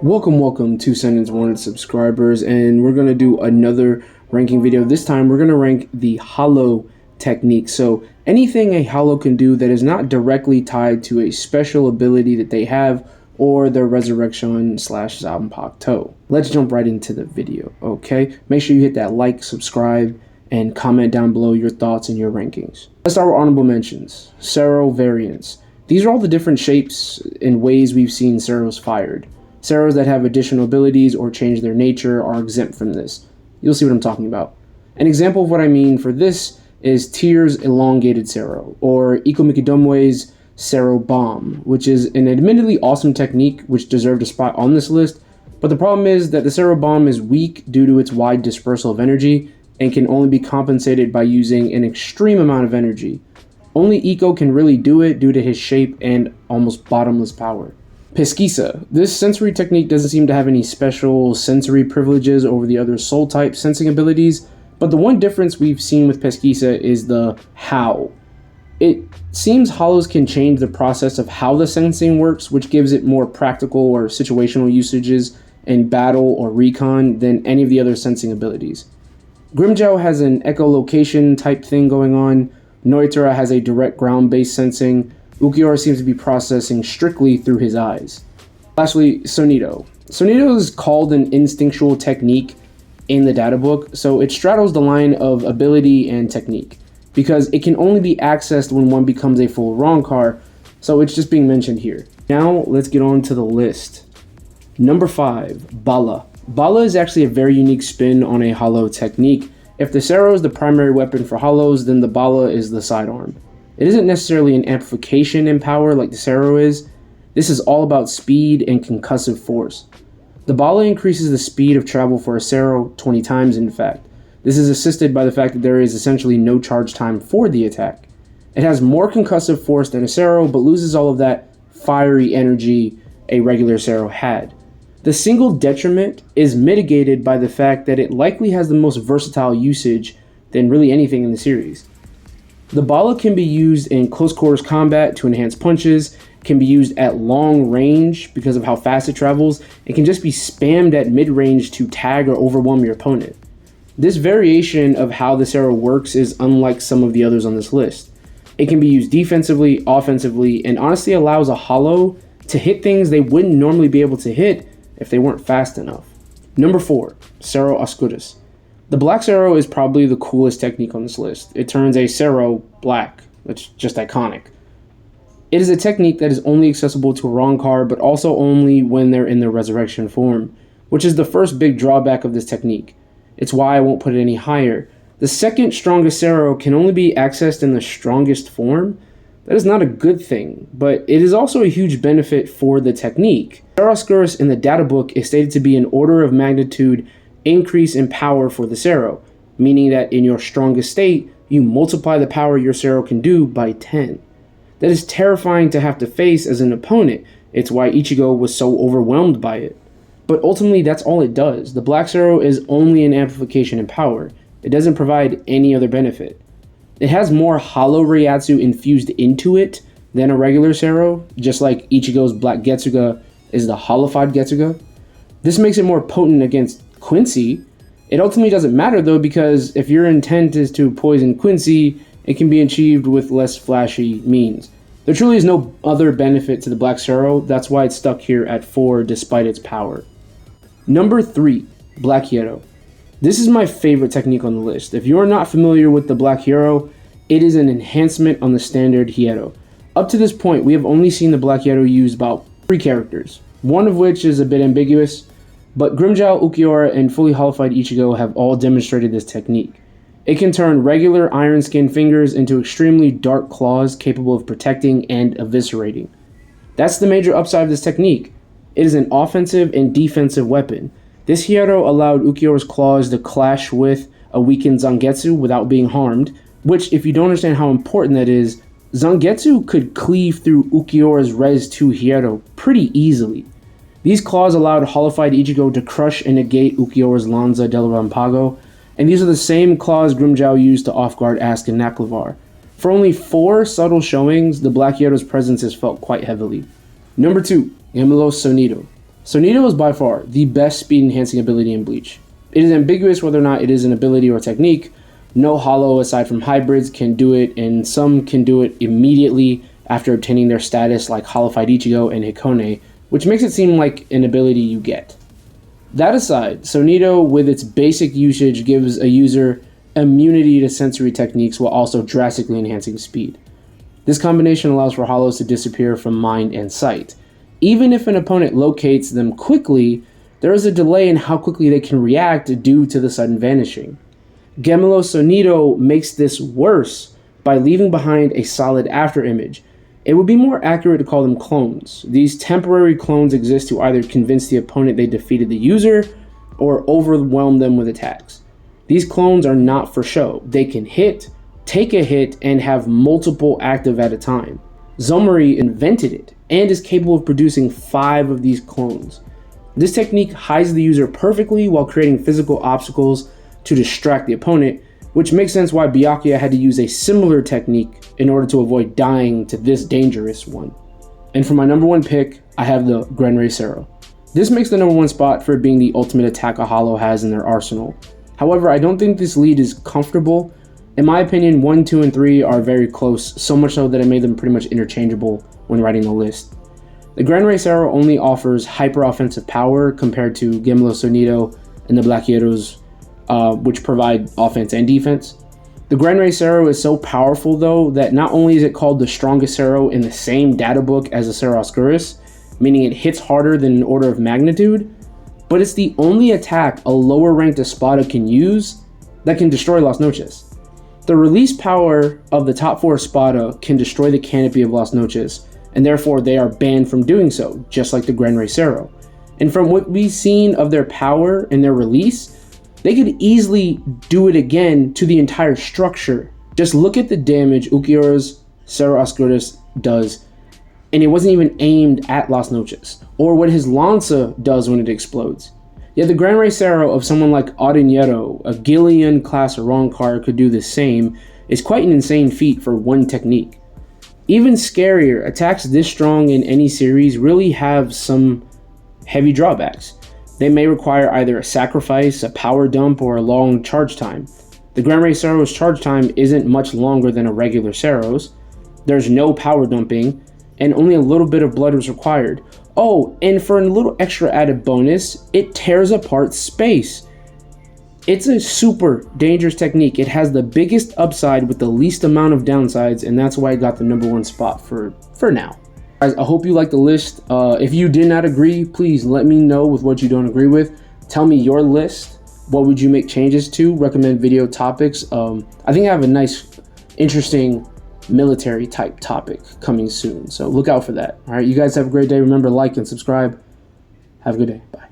Welcome to Sentence 100 subscribers, and we're going to do another ranking video. This time we're going to rank the Hollow technique. So anything a Hollow can do that is not directly tied to a special ability that they have or their resurrection slash Zanpakuto. Let's jump right into the video, okay? Make sure you hit that like, subscribe, and comment down below your thoughts and your rankings. Let's start with honorable mentions. Cero variants. These are all the different shapes and ways we've seen Ceros fired. Ceros that have additional abilities or change their nature are exempt from this. You'll see what I'm talking about. An example of what I mean for this is Tier's Elongated Cero, or Ikomikidomoe's Cero Bomb, which is an admittedly awesome technique which deserved a spot on this list, but the problem is that the Cero Bomb is weak due to its wide dispersal of energy and can only be compensated by using an extreme amount of energy. Only Iko can really do it due to his shape and almost bottomless power. Pesquisa. This sensory technique doesn't seem to have any special sensory privileges over the other soul type sensing abilities, but the one difference we've seen with Pesquisa is the how. It seems Hollows can change the process of how the sensing works, which gives it more practical or situational usages in battle or recon than any of the other sensing abilities. Grimmjow has an echolocation type thing going on, Noitara has a direct ground-based sensing, Ulquiorra seems to be processing strictly through his eyes. Lastly, Sonido. Sonido is called an instinctual technique in the data book, so it straddles the line of ability and technique, because it can only be accessed when one becomes a full Roncar, so it's just being mentioned here. Now, let's get on to the list. Number 5, Bala. Bala is actually a very unique spin on a Hollow technique. If the Cero is the primary weapon for Hollows, then the Bala is the sidearm. It isn't necessarily an amplification in power like the Cero is. This is all about speed and concussive force. The Bala increases the speed of travel for a Cero 20 times in fact. This is assisted by the fact that there is essentially no charge time for the attack. It has more concussive force than a Cero, but loses all of that fiery energy a regular Cero had. The single detriment is mitigated by the fact that it likely has the most versatile usage than really anything in the series. The Bala can be used in close quarters combat to enhance punches, can be used at long range because of how fast it travels, and can just be spammed at mid-range to tag or overwhelm your opponent. This variation of how the Cero works is unlike some of the others on this list. It can be used defensively, offensively, and honestly allows a Hollow to hit things they wouldn't normally be able to hit if they weren't fast enough. Number 4, Cero Oscuris. The Black Cero is probably the coolest technique on this list. It turns a Cero black. That's just iconic. It is a technique that is only accessible to a Roncar, but also only when they're in their resurrection form, which is the first big drawback of this technique. It's why I won't put it any higher. The second strongest Cero can only be accessed in the strongest form. That is not a good thing, but it is also a huge benefit for the technique. Cero Oscuris in the data book is stated to be an order of magnitude increase in power for the Cero, meaning that in your strongest state, you multiply the power your Cero can do by 10. That is terrifying to have to face as an opponent. It's why Ichigo was so overwhelmed by it. But ultimately, that's all it does. The Black Cero is only an amplification in power. It doesn't provide any other benefit. It has more Hollow Reiatsu infused into it than a regular Cero, just like Ichigo's Black Getsuga is the hollowified Getsuga. This makes it more potent against Quincy. It ultimately doesn't matter though, because if your intent is to poison Quincy, it can be achieved with less flashy means. There truly is no other benefit to the Black Cero, that's why it's stuck here at 4 despite its power. Number 3, Black Hero. This is my favorite technique on the list. If you are not familiar with the Black Hero, it is an enhancement on the standard Hero. Up to this point, we have only seen the Black Hero used about 3 characters, one of which is a bit ambiguous, but Grimmjow, Ulquiorra, and fully hollowified Ichigo have all demonstrated this technique. It can turn regular iron skin fingers into extremely dark claws capable of protecting and eviscerating. That's the major upside of this technique. It is an offensive and defensive weapon. This Hero allowed Ulquiorra's claws to clash with a weakened Zangetsu without being harmed, which, if you don't understand how important that is, Zangetsu could cleave through Ulquiorra's Res 2 Hero pretty easily. These claws allowed hollowified Ichigo to crush and negate Ulquiorra's Lanza del Rampago, and these are the same claws Grimmjow used to off-guard Ask and Naklevar. For only 4 subtle showings, the Black Hero's presence is felt quite heavily. Number 2, Gemelos Sonido. Sonito is by far the best speed enhancing ability in Bleach. It is ambiguous whether or not it is an ability or technique. No Hollow aside from hybrids can do it, and some can do it immediately after obtaining their status, like Hollowified Ichigo and Hikone, which makes it seem like an ability you get. That aside, Sonito with its basic usage gives a user immunity to sensory techniques while also drastically enhancing speed. This combination allows for Hollows to disappear from mind and sight. Even if an opponent locates them quickly, there is a delay in how quickly they can react due to the sudden vanishing. Gemelo Sonito makes this worse by leaving behind a solid afterimage. It would be more accurate to call them clones. These temporary clones exist to either convince the opponent they defeated the user or overwhelm them with attacks. These clones are not for show. They can hit, take a hit, and have multiple active at a time. Zomari invented it and is capable of producing 5 of these clones. This technique hides the user perfectly while creating physical obstacles to distract the opponent, which makes sense why Byakuya had to use a similar technique in order to avoid dying to this dangerous one. And for my number 1 pick, I have the Grenrei Sero. This makes the number 1 spot for it being the ultimate attack a Hollow has in their arsenal. However, I don't think this lead is comfortable. In my opinion, 1, 2, and 3 are very close, so much so that I made them pretty much interchangeable when writing the list. The Grenrei Sero only offers hyper offensive power compared to Gemelo Sonito and the Black Heroes, which provide offense and defense. The Grenrei Sero is so powerful though that not only is it called the strongest Sero in the same data book as the Sero Oscurus, meaning it hits harder than an order of magnitude, but it's the only attack a lower ranked Espada can use that can destroy Las Noches. The release power of the top 4 Espada can destroy the canopy of Las Noches, and therefore they are banned from doing so, just like the Grenrei Sero. And from what we've seen of their power and their release, they could easily do it again to the entire structure. Just look at the damage Ulquiorra's Sero Oscurus does, and it wasn't even aimed at Las Noches, or what his Lanza does when it explodes. Yet the Grenrei Sero of someone like Audinero, a Gillian class Arrancar could do the same, is quite an insane feat for one technique. Even scarier, attacks this strong in any series really have some heavy drawbacks. They may require either a sacrifice, a power dump, or a long charge time. The Grenrei Sero's charge time isn't much longer than a regular Sero's. There's no power dumping, and only a little bit of blood is required. Oh, and for a little extra added bonus, it tears apart space. It's a super dangerous technique. It has the biggest upside with the least amount of downsides, and that's why I got the number 1 spot for now. Guys, I hope you like the list. If you did not agree, please let me know with what you don't agree with. Tell me your list. What would you make changes to? Recommend video topics. I think I have a nice, interesting military type topic coming soon, so look out for that. All right, you guys have a great day. Remember, like and subscribe. Have a good day. Bye.